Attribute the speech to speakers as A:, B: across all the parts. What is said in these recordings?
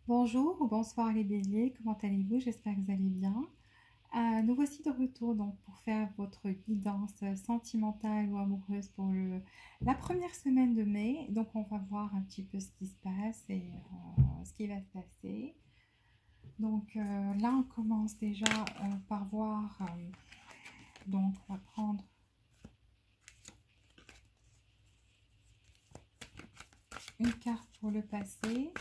A: Bonjour ou bonsoir les béliers, comment allez-vous? J'espère que vous allez bien. Nous voici de retour donc pour faire votre guidance sentimentale ou amoureuse pour la première semaine de mai. Donc on va voir un petit peu ce qui se passe et ce qui va se passer. Donc là on commence déjà par voir, donc on va prendre une carte pour le passé,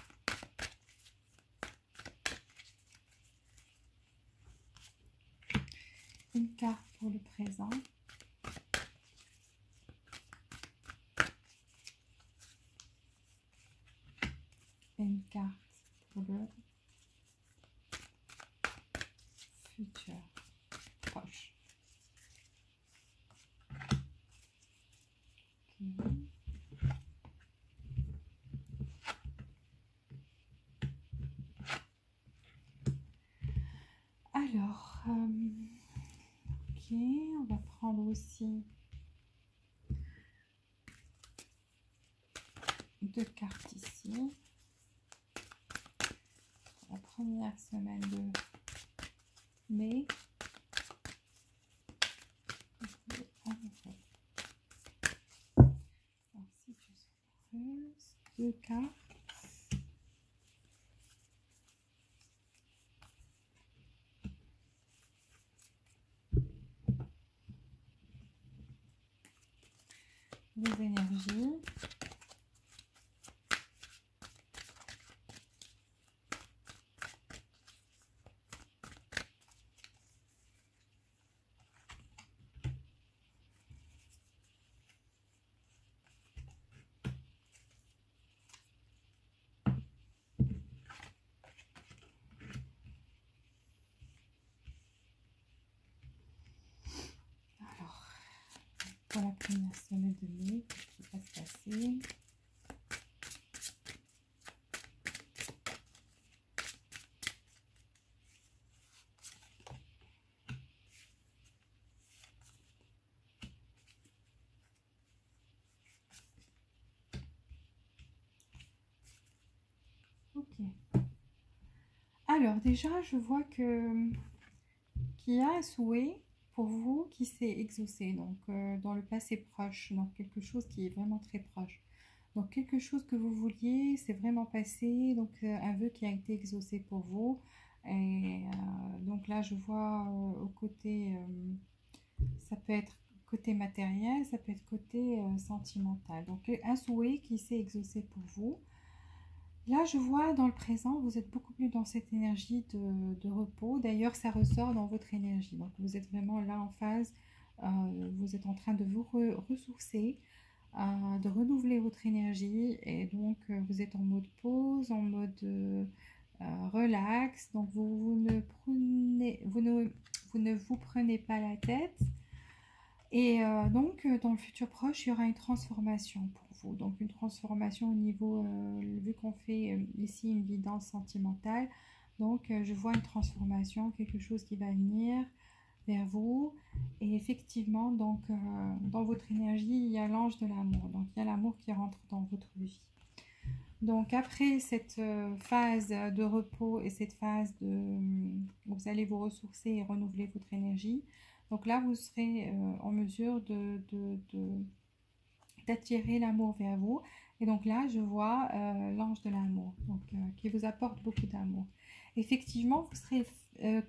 A: une carte pour le présent et une carte pour le futur proche. Okay. Alors, ok, on va prendre aussi deux cartes ici. La première semaine de mai. Alors, situation amoureuse, deux cartes. Les énergies. Alors, pour la première semaine de mai, qu'est-ce qui va se passer? Ok. Alors, déjà, je vois qu'il y a un souhait pour vous qui s'est exaucé, donc dans le passé proche, donc quelque chose qui est vraiment très proche. Donc quelque chose que vous vouliez, c'est vraiment passé, donc un vœu qui a été exaucé pour vous. Et donc là, je vois au côté, ça peut être côté matériel, ça peut être côté sentimental. Donc un souhait qui s'est exaucé pour vous. Là, je vois dans le présent, vous êtes beaucoup plus dans cette énergie de repos. D'ailleurs, ça ressort dans votre énergie. Donc, vous êtes vraiment là en phase. Vous êtes en train de vous ressourcer, de renouveler votre énergie. Et donc, vous êtes en mode pause, en mode relax. Donc, vous ne vous prenez pas la tête. Et donc, dans le futur proche, il y aura une transformation pour vous. Donc, une transformation au niveau, vu qu'on fait ici une guidance sentimentale, donc je vois une transformation, quelque chose qui va venir vers vous. Et effectivement, donc, dans votre énergie, il y a l'ange de l'amour. Donc, il y a l'amour qui rentre dans votre vie. Donc, après cette phase de repos et cette phase où vous allez vous ressourcer et renouveler votre énergie, donc là, vous serez en mesure d'attirer l'amour vers vous. Et donc là, je vois l'ange de l'amour, donc qui vous apporte beaucoup d'amour. Effectivement, vous serez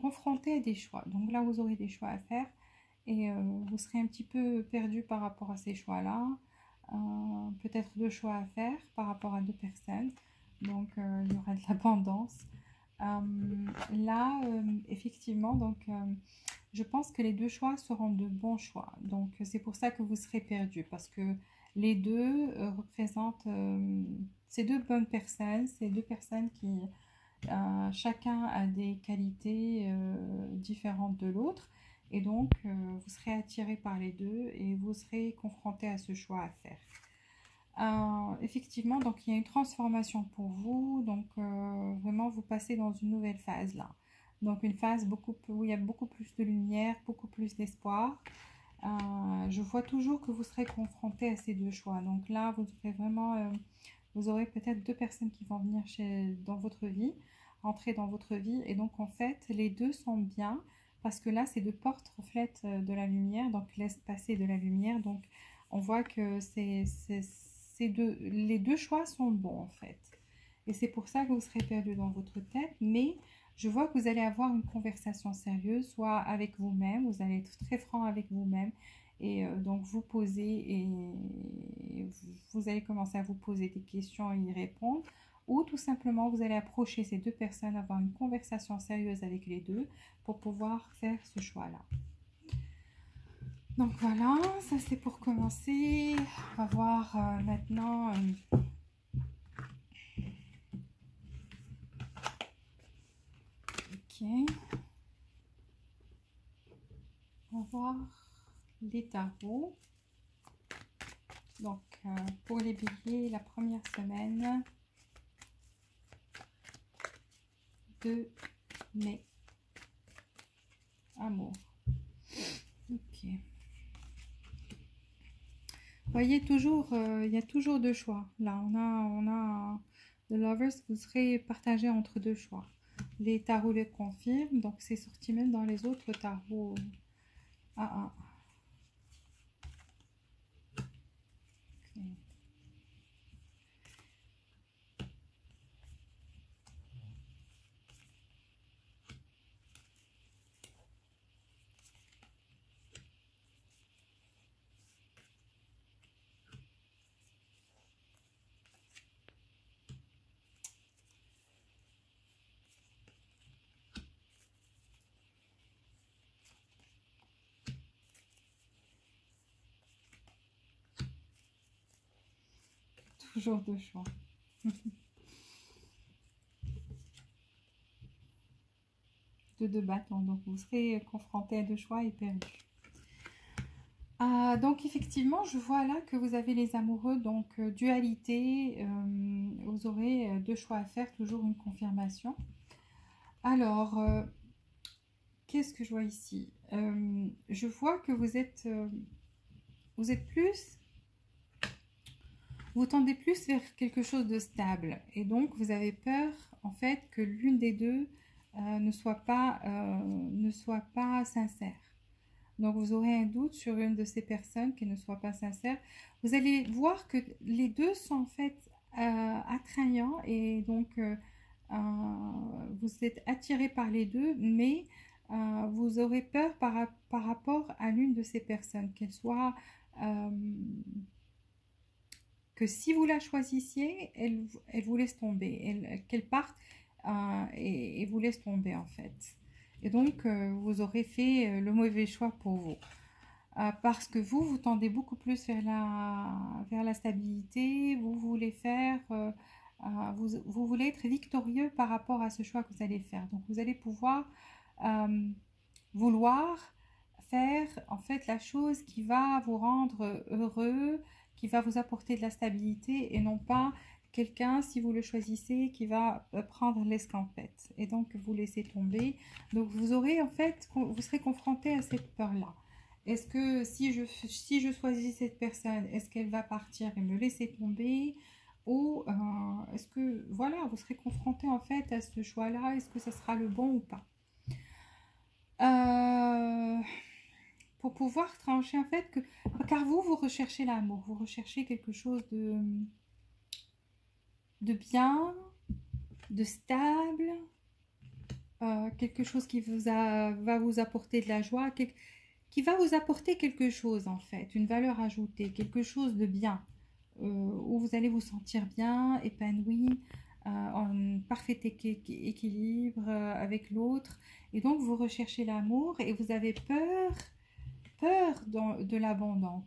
A: confronté à des choix. Donc là, vous aurez des choix à faire et vous serez un petit peu perdu par rapport à ces choix-là. Peut-être deux choix à faire par rapport à deux personnes. Donc, il y aura de l'abondance. Là, effectivement, donc je pense que les deux choix seront de bons choix. Donc, c'est pour ça que vous serez perdu parce que les deux représentent ces deux bonnes personnes, ces deux personnes qui chacun a des qualités différentes de l'autre. Et donc, vous serez attiré par les deux et vous serez confronté à ce choix à faire. Effectivement, donc il y a une transformation pour vous. Donc, vraiment, vous passez dans une nouvelle phase là. Donc, une phase où il y a beaucoup plus de lumière, beaucoup plus d'espoir. Je vois toujours que vous serez confronté à ces deux choix. Donc là, vous devrez vraiment vous aurez peut-être deux personnes qui vont venir dans votre vie, entrer dans votre vie. Et donc, en fait, les deux sont bien parce que là, ces deux portes reflètent de la lumière, donc laissent passer de la lumière. Donc, on voit que les deux choix sont bons, en fait. Et c'est pour ça que vous serez perdu dans votre tête. Mais je vois que vous allez avoir une conversation sérieuse, soit avec vous-même, vous allez être très franc avec vous-même. Et donc, vous posez et vous allez commencer à vous poser des questions et y répondre. Ou tout simplement, vous allez approcher ces deux personnes, avoir une conversation sérieuse avec les deux pour pouvoir faire ce choix-là. Donc voilà, ça c'est pour commencer. On va voir maintenant. Ok. On va voir les tarots. Donc pour les béliers, la première semaine de mai. Amour. Ok. Vous voyez, toujours, il y a toujours deux choix. Là, on a The Lovers, vous serez partagé entre deux choix. Les tarots le confirment, donc c'est sorti même dans les autres tarots. Ah. Okay. Toujours deux choix. De deux bâtons, donc vous serez confronté à deux choix et perdu. Donc effectivement, je vois là que vous avez les amoureux, donc dualité, vous aurez deux choix à faire, toujours une confirmation. Alors, qu'est-ce que je vois ici? Je vois que vous êtes plus, vous tendez plus vers quelque chose de stable, et donc vous avez peur en fait que l'une des deux ne soit pas sincère. Donc, vous aurez un doute sur une de ces personnes qui ne soit pas sincère. Vous allez voir que les deux sont en fait attrayants et donc vous êtes attiré par les deux, mais vous aurez peur par rapport à l'une de ces personnes, qu'elle soit que si vous la choisissiez, elle vous laisse tomber, qu'elle parte et vous laisse tomber en fait. Et donc, vous aurez fait le mauvais choix pour vous. Parce que vous tendez beaucoup plus vers la stabilité, vous voulez faire, vous voulez être victorieux par rapport à ce choix que vous allez faire. Donc, vous allez pouvoir vouloir faire en fait la chose qui va vous rendre heureux, qui va vous apporter de la stabilité et non pas quelqu'un, si vous le choisissez, qui va prendre l'escampette et donc vous laisser tomber. Donc vous aurez en fait, vous serez confronté à cette peur-là. Est-ce que si je choisis cette personne, est-ce qu'elle va partir et me laisser tomber? Ou est-ce que, voilà, vous serez confronté en fait à ce choix-là, est-ce que ça sera le bon ou pas? Pour pouvoir trancher en fait car vous recherchez l'amour, vous recherchez quelque chose de bien, de stable, quelque chose qui va vous apporter de la joie, qui va vous apporter quelque chose en fait, une valeur ajoutée, quelque chose de bien, où vous allez vous sentir bien, épanoui, en parfait équilibre avec l'autre. Et donc vous recherchez l'amour et vous avez peur de l'abandon,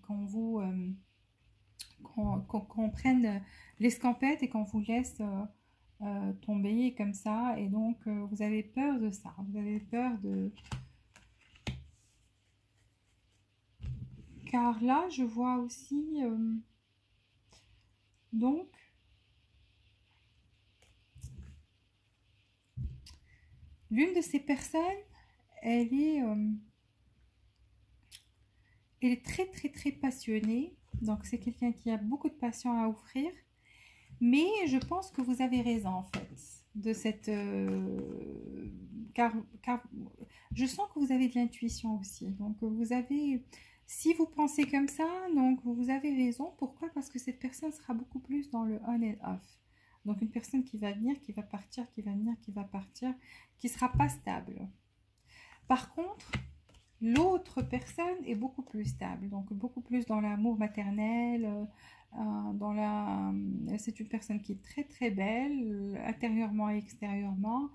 A: qu'on prenne l'escampette et qu'on vous laisse tomber comme ça. Et donc, vous avez peur de ça. Vous avez peur de... Car là, je vois aussi... donc, l'une de ces personnes, elle est très, très, très passionnée. Donc, c'est quelqu'un qui a beaucoup de passion à offrir. Mais je pense que vous avez raison en fait de cette car, car je sens que vous avez de l'intuition aussi. Donc vous avez si vous pensez comme ça, donc vous avez raison. Pourquoi? Parce que cette personne sera beaucoup plus dans le on et off. Donc une personne qui va venir, qui va partir, qui va venir, qui va partir, qui sera pas stable. Par contre, l'autre personne est beaucoup plus stable, donc beaucoup plus dans l'amour maternel, c'est une personne qui est très très belle, intérieurement et extérieurement,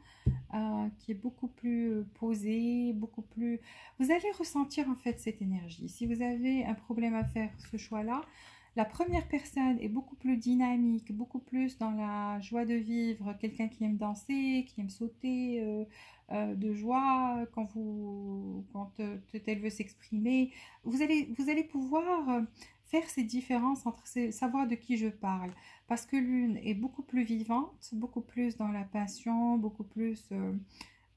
A: qui est beaucoup plus posée, beaucoup plus... Vous allez ressentir en fait cette énergie. Si vous avez un problème à faire ce choix-là, la première personne est beaucoup plus dynamique, beaucoup plus dans la joie de vivre, quelqu'un qui aime danser, qui aime sauter de joie quand elle veut s'exprimer. Vous allez pouvoir faire ces différences entre savoir de qui je parle. Parce que l'une est beaucoup plus vivante, beaucoup plus dans la passion, beaucoup plus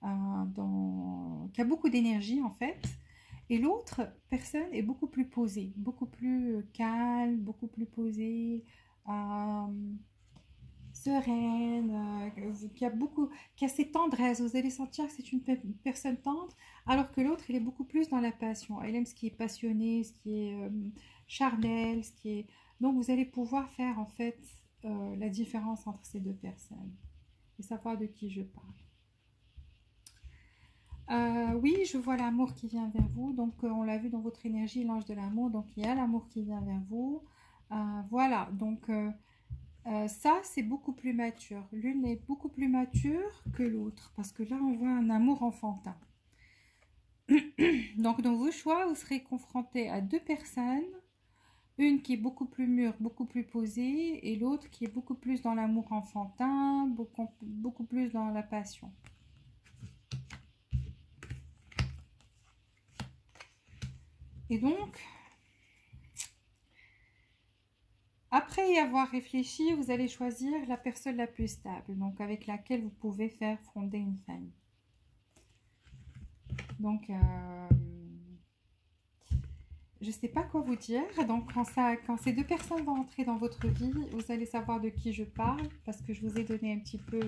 A: qui a beaucoup d'énergie en fait. Et l'autre personne est beaucoup plus posée, beaucoup plus calme, beaucoup plus posée, euh, sereine, qui a cette tendresse. Vous allez sentir que c'est une personne tendre, alors que l'autre, elle est beaucoup plus dans la passion. Elle aime ce qui est passionné, ce qui est charnel, ce qui est... Donc vous allez pouvoir faire en fait la différence entre ces deux personnes et savoir de qui je parle. Oui, je vois l'amour qui vient vers vous. Donc, on l'a vu dans votre énergie, l'ange de l'amour. Donc, il y a l'amour qui vient vers vous. Voilà. Donc, ça, c'est beaucoup plus mature. L'une est beaucoup plus mature que l'autre. Parce que là, on voit un amour enfantin. Donc, dans vos choix, vous serez confronté à deux personnes. Une qui est beaucoup plus mûre, beaucoup plus posée. Et l'autre qui est beaucoup plus dans l'amour enfantin, beaucoup plus dans la passion. Et donc, après y avoir réfléchi, vous allez choisir la personne la plus stable, donc avec laquelle vous pouvez faire fonder une famille. Donc, je ne sais pas quoi vous dire. Donc, quand ces deux personnes vont entrer dans votre vie, vous allez savoir de qui je parle, parce que je vous ai donné un petit peu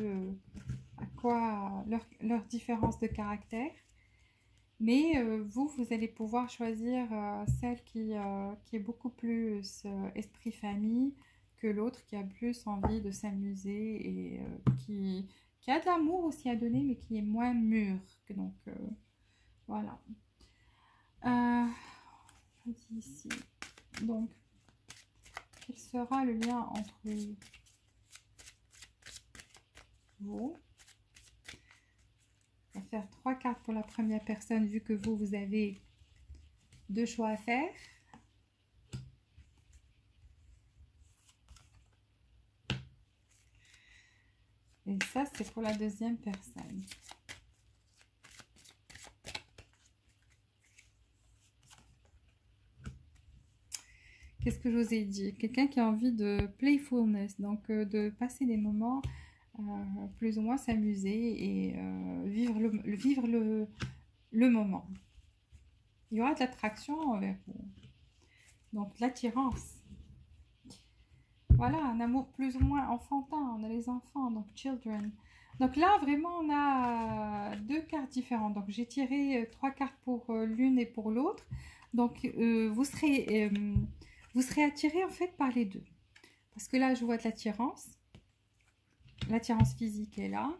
A: leur différence de caractère. Mais vous allez pouvoir choisir celle qui est beaucoup plus esprit famille que l'autre qui a plus envie de s'amuser et qui a de l'amour aussi à donner, mais qui est moins mûr. Donc, voilà. Je dis ici. Donc, quel sera le lien entre vous? On va faire 3 cartes pour la première personne, vu que vous avez 2 choix à faire. Et ça, c'est pour la deuxième personne. Qu'est-ce que je vous ai dit? Quelqu'un qui a envie de playfulness, donc de passer des moments plus ou moins s'amuser et vivre le moment. Il y aura de l'attraction envers vous. Donc l'attirance. Voilà, un amour plus ou moins enfantin. On a les enfants, donc children. Donc là, vraiment, on a 2 cartes différentes. Donc j'ai tiré 3 cartes pour l'une et pour l'autre. Donc vous serez attiré en fait par les deux. Parce que là, je vois de l'attirance. L'attirance physique est là.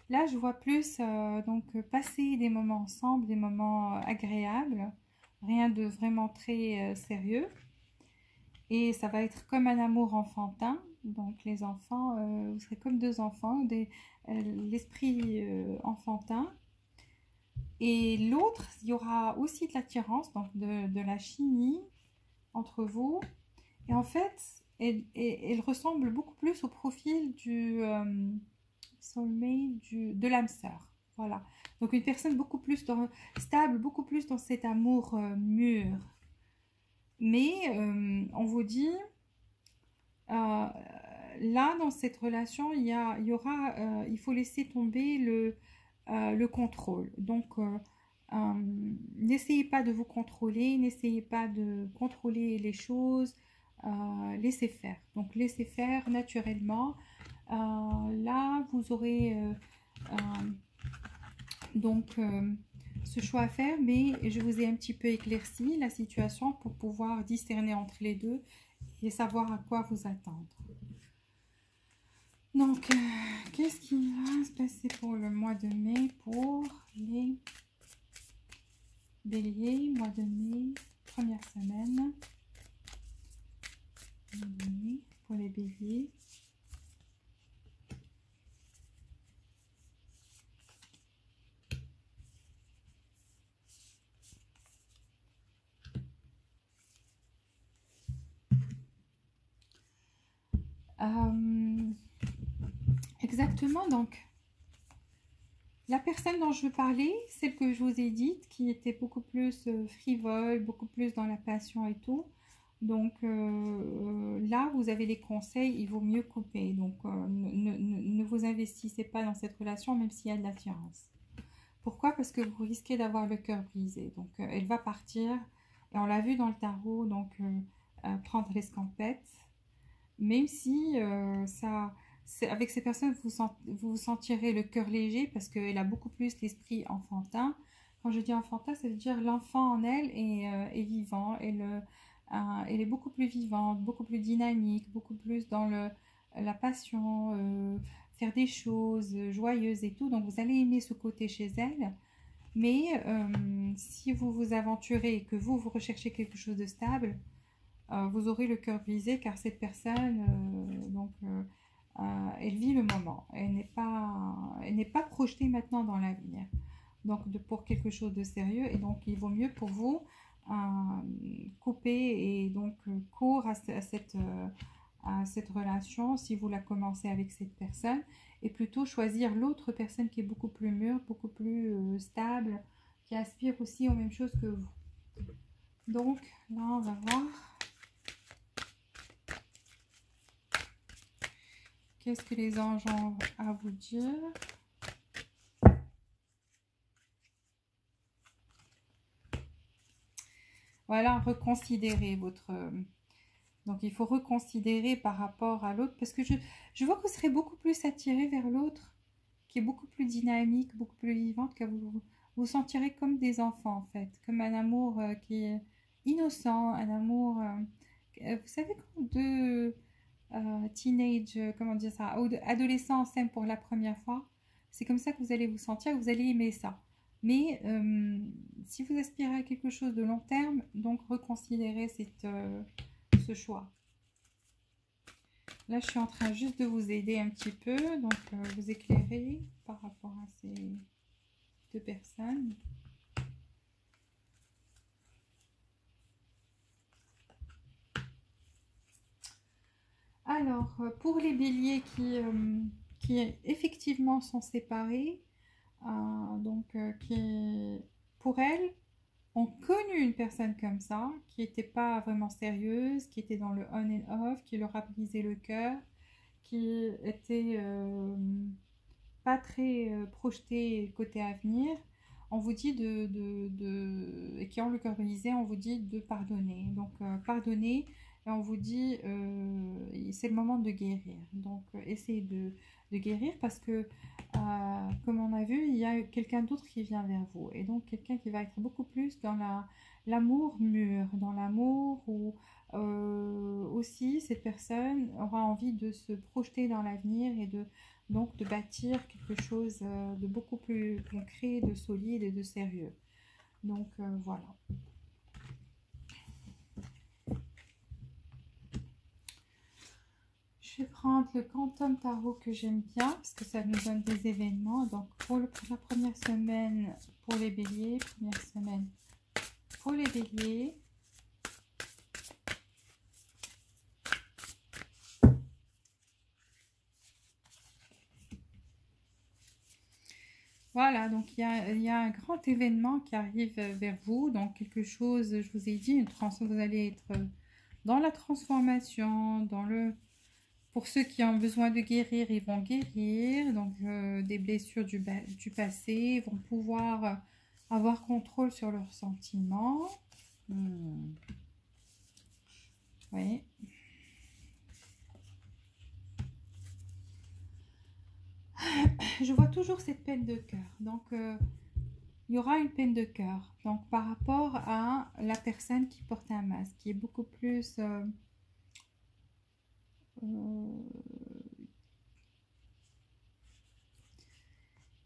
A: Là, je vois plus donc passer des moments ensemble, des moments agréables. Rien de vraiment très sérieux. Et ça va être comme un amour enfantin. Donc les enfants, vous serez comme 2 enfants, l'esprit enfantin. Et l'autre, il y aura aussi de l'attirance, donc de la chimie entre vous. Et en fait, elle ressemble beaucoup plus au profil du soulmate, de l'âme sœur. Voilà. Donc une personne beaucoup plus stable, beaucoup plus dans cet amour mûr. Mais on vous dit, là, dans cette relation, il faut laisser tomber le contrôle. Donc, n'essayez pas de vous contrôler, n'essayez pas de contrôler les choses. laissez faire. Donc laissez faire naturellement. Là, vous aurez donc ce choix à faire, mais je vous ai un petit peu éclairci la situation pour pouvoir discerner entre les deux et savoir à quoi vous attendre. Donc, qu'est-ce qui va se passer pour le mois de mai pour les béliers, mois de mai, première semaine, pour les béliers. Exactement, donc la personne dont je veux parler, celle que je vous ai dite, qui était beaucoup plus frivole, beaucoup plus dans la passion et tout. Donc là, vous avez les conseils, il vaut mieux couper. Donc ne vous investissez pas dans cette relation, même s'il y a de l'attirance. Pourquoi? Parce que vous risquez d'avoir le cœur brisé. Donc elle va partir, et on l'a vu dans le tarot, donc prendre l'escampette. Même si avec ces personnes, vous sentirez le cœur léger parce qu'elle a beaucoup plus l'esprit enfantin. Quand je dis enfantin, ça veut dire l'enfant en elle est vivant. Elle est beaucoup plus vivante, beaucoup plus dynamique, beaucoup plus dans la passion, faire des choses joyeuses et tout. Donc vous allez aimer ce côté chez elle. Mais si vous vous aventurez et que vous recherchez quelque chose de stable, vous aurez le cœur brisé car cette personne, elle vit le moment. Elle n'est pas projetée maintenant dans l'avenir. Donc, pour quelque chose de sérieux. Et donc, il vaut mieux pour vous couper et donc court à cette relation si vous la commencez avec cette personne. Et plutôt choisir l'autre personne qui est beaucoup plus mûre, beaucoup plus stable, qui aspire aussi aux mêmes choses que vous. Donc, là, on va voir. Qu'est-ce que les anges ont à vous dire? Voilà, reconsidérez votre... Donc, il faut reconsidérer par rapport à l'autre. Parce que je vois que vous serez beaucoup plus attiré vers l'autre, qui est beaucoup plus dynamique, beaucoup plus vivante, que vous vous sentirez comme des enfants, en fait. Comme un amour qui est innocent, un amour... vous savez, quand deux... teenage, comment dire ça, adolescent s'aime pour la première fois, c'est comme ça que vous allez vous sentir, vous allez aimer ça. Mais si vous aspirez à quelque chose de long terme, donc reconsidérez ce choix. Là, je suis en train juste de vous aider un petit peu, donc vous éclairer par rapport à ces deux personnes. Alors, pour les béliers qui effectivement sont séparés, qui, pour elles, ont connu une personne comme ça, qui n'était pas vraiment sérieuse, qui était dans le on and off, qui leur a brisé le cœur, qui était pas très projeté côté avenir. On vous dit et qui ont le cœur brisé, on vous dit de pardonner. Donc, pardonner, et on vous dit c'est le moment de guérir. Donc, essayez de guérir parce que comme on a vu, il y a quelqu'un d'autre qui vient vers vous. Et donc, quelqu'un qui va être beaucoup plus dans l'amour mûr, dans l'amour où aussi cette personne aura envie de se projeter dans l'avenir et donc de bâtir quelque chose de beaucoup plus concret, de solide et de sérieux. Donc, voilà. Je vais prendre le Quantum Tarot que j'aime bien parce que ça nous donne des événements. Donc pour la première semaine pour les béliers, première semaine pour les béliers. Voilà, donc il y a un grand événement qui arrive vers vous. Donc quelque chose, je vous ai dit, vous allez être dans la transformation, Pour ceux qui ont besoin de guérir, ils vont guérir. Donc, des blessures du passé vont pouvoir avoir contrôle sur leurs sentiments. Oui. Je vois toujours cette peine de cœur. Donc, il y aura une peine de cœur. Donc, par rapport à la personne qui porte un masque, qui est beaucoup plus...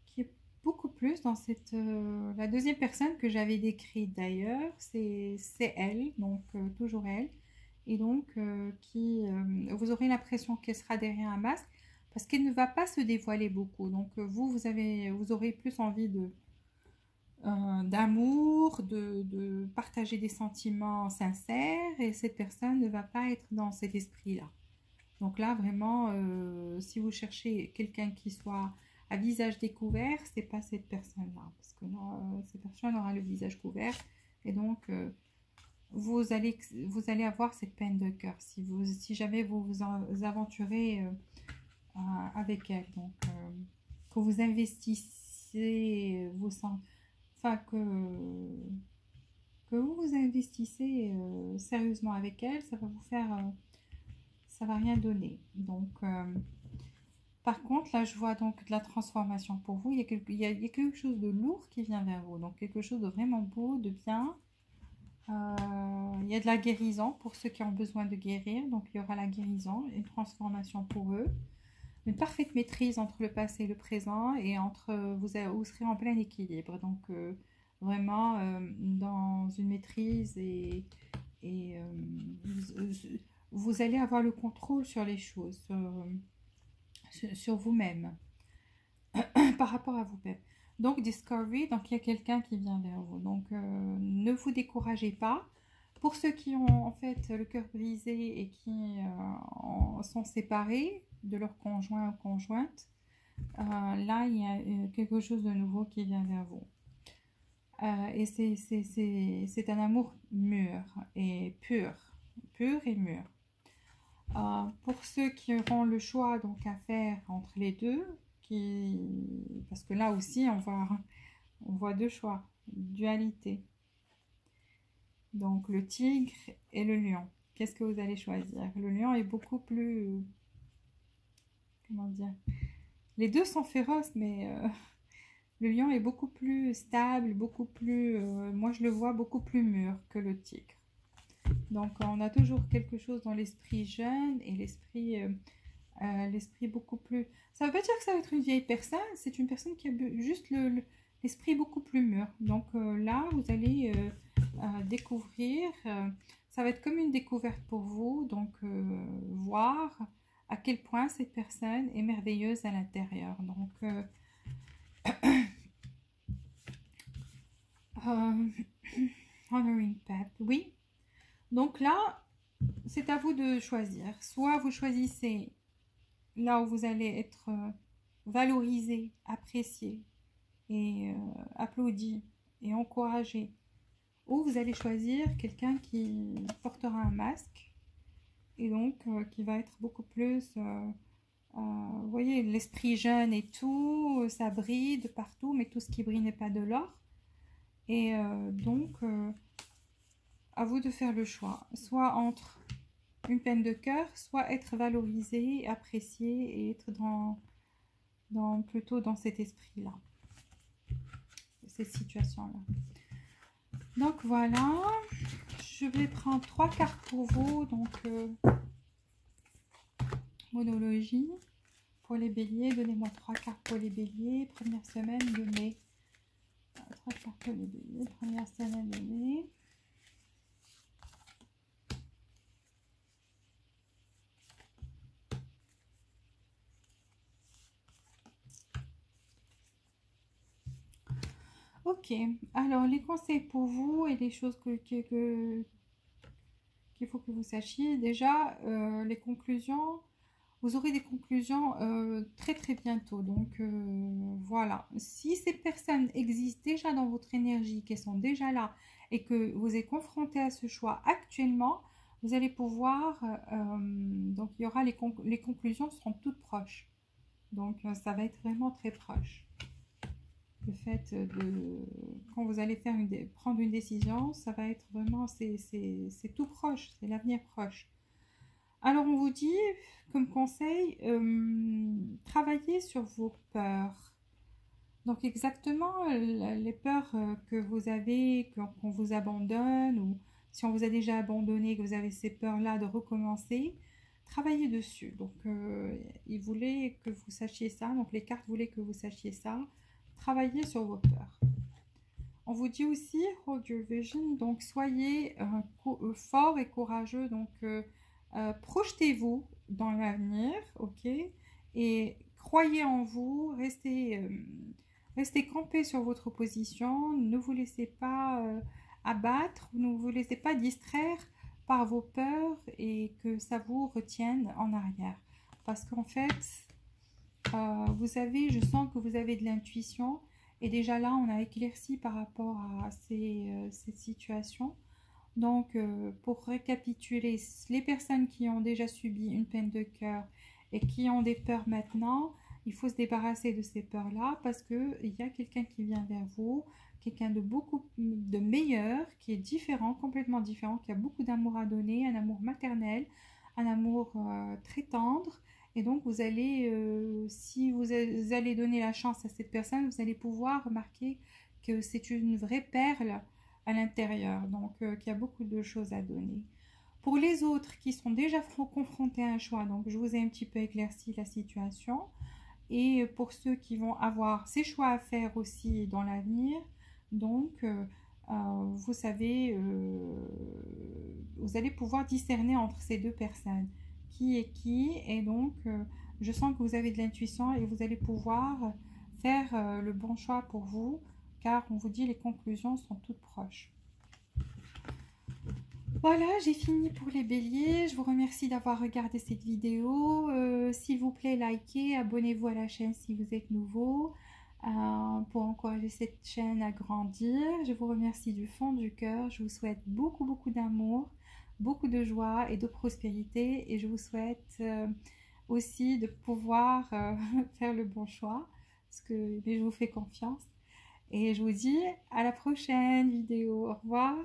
A: qui est beaucoup plus dans cette... la deuxième personne que j'avais décrite d'ailleurs, c'est elle, donc toujours elle. Et donc, vous aurez l'impression qu'elle sera derrière un masque parce qu'elle ne va pas se dévoiler beaucoup. Donc, vous aurez plus envie d'amour, de partager des sentiments sincères et cette personne ne va pas être dans cet esprit-là. Donc là, vraiment, si vous cherchez quelqu'un qui soit à visage découvert, c'est pas cette personne-là. Parce que là, cette personne aura le visage couvert. Et donc, vous allez avoir cette peine de cœur si jamais vous vous aventurez avec elle. Donc, que vous investissez enfin, que vous vous investissez sérieusement avec elle, ça va vous faire... ça va rien donner. Donc, par contre, là, je vois donc de la transformation pour vous. Il y a quelque chose de lourd qui vient vers vous. Donc, quelque chose de vraiment beau, de bien. Il y a de la guérison pour ceux qui ont besoin de guérir. Donc, il y aura la guérison, une transformation pour eux. Une parfaite maîtrise entre le passé et le présent. Et vous serez en plein équilibre. Donc, vraiment dans une maîtrise et vous allez avoir le contrôle sur les choses, sur vous-même, par rapport à vous-même. Donc, Discovery, donc il y a quelqu'un qui vient vers vous. Donc, ne vous découragez pas. Pour ceux qui ont en fait le cœur brisé et qui sont séparés de leur conjoint ou conjointe, là, il y a quelque chose de nouveau qui vient vers vous. Et c'est un amour mûr et pur et mûr. Pour ceux qui auront le choix donc à faire entre les deux, parce que là aussi on voit deux choix, dualité. Donc le tigre et le lion. Qu'est-ce que vous allez choisir? Le lion est beaucoup plus... Comment dire? Les deux sont féroces, mais le lion est beaucoup plus stable, beaucoup plus... moi je le vois beaucoup plus mûr que le tigre. Donc, on a toujours quelque chose dans l'esprit jeune et l'esprit beaucoup plus... Ça ne veut pas dire que ça va être une vieille personne, c'est une personne qui a juste l'esprit beaucoup plus mûr. Donc là, vous allez découvrir, ça va être comme une découverte pour vous, donc voir à quel point cette personne est merveilleuse à l'intérieur. Donc, honoring path, oui. Donc là, c'est à vous de choisir. Soit vous choisissez là où vous allez être valorisé, apprécié et applaudi et encouragé. Ou vous allez choisir quelqu'un qui portera un masque et donc qui va être beaucoup plus... vous voyez, l'esprit jeune et tout, ça brille de partout, mais tout ce qui brille n'est pas de l'or. Et donc... à vous de faire le choix, soit entre une peine de cœur, soit être valorisé, apprécié et être plutôt dans cet esprit-là, cette situation-là. Donc voilà, je vais prendre 3 cartes pour vous, donc monologie pour les béliers, donnez-moi 3 cartes pour les béliers, première semaine de mai, 3 cartes pour les béliers, première semaine de mai. Ok, alors les conseils pour vous et les choses qu'il faut que vous sachiez. Déjà, les conclusions, vous aurez des conclusions très très bientôt. Donc voilà, si ces personnes existent déjà dans votre énergie, qu'elles sont déjà là et que vous êtes confronté à ce choix actuellement, vous allez pouvoir, donc il y aura les conclusions seront toutes proches. Donc ça va être vraiment très proche. Le fait quand vous allez prendre une décision, ça va être vraiment, c'est tout proche, c'est l'avenir proche. Alors, on vous dit, comme conseil, travaillez sur vos peurs. Donc, exactement, les peurs que vous avez, qu'on vous abandonne, ou si on vous a déjà abandonné, que vous avez ces peurs-là de recommencer, travaillez dessus. Donc, ils voulaient que vous sachiez ça. Donc, les cartes voulaient que vous sachiez ça. Travaillez sur vos peurs. On vous dit aussi, hold your vision, donc soyez fort et courageux, donc projetez-vous dans l'avenir, ok, et croyez en vous, restez campé sur votre position, ne vous laissez pas abattre, ne vous laissez pas distraire par vos peurs et que ça vous retienne en arrière. Parce qu'en fait, je sens que vous avez de l'intuition et déjà là, on a éclairci par rapport à cette situation. Donc, pour récapituler, les personnes qui ont déjà subi une peine de cœur et qui ont des peurs maintenant, il faut se débarrasser de ces peurs-là parce qu'il y a quelqu'un qui vient vers vous, quelqu'un de beaucoup de meilleur, qui est différent, complètement différent, qui a beaucoup d'amour à donner, un amour maternel, un amour très tendre. Et donc, si vous allez donner la chance à cette personne, vous allez pouvoir remarquer que c'est une vraie perle à l'intérieur, donc qu'il y a beaucoup de choses à donner. Pour les autres qui sont déjà confrontés à un choix, donc je vous ai un petit peu éclairci la situation. Et pour ceux qui vont avoir ces choix à faire aussi dans l'avenir, donc vous savez, vous allez pouvoir discerner entre ces deux personnes, qui est qui, et donc je sens que vous avez de l'intuition et vous allez pouvoir faire le bon choix pour vous, car on vous dit les conclusions sont toutes proches. Voilà, j'ai fini pour les béliers. Je vous remercie d'avoir regardé cette vidéo. S'il vous plaît, likez, abonnez-vous à la chaîne si vous êtes nouveau pour encourager cette chaîne à grandir. Je vous remercie du fond du cœur. Je vous souhaite beaucoup, beaucoup d'amour, beaucoup de joie et de prospérité. Et je vous souhaite aussi de pouvoir faire le bon choix, mais je vous fais confiance. Et je vous dis à la prochaine vidéo. Au revoir.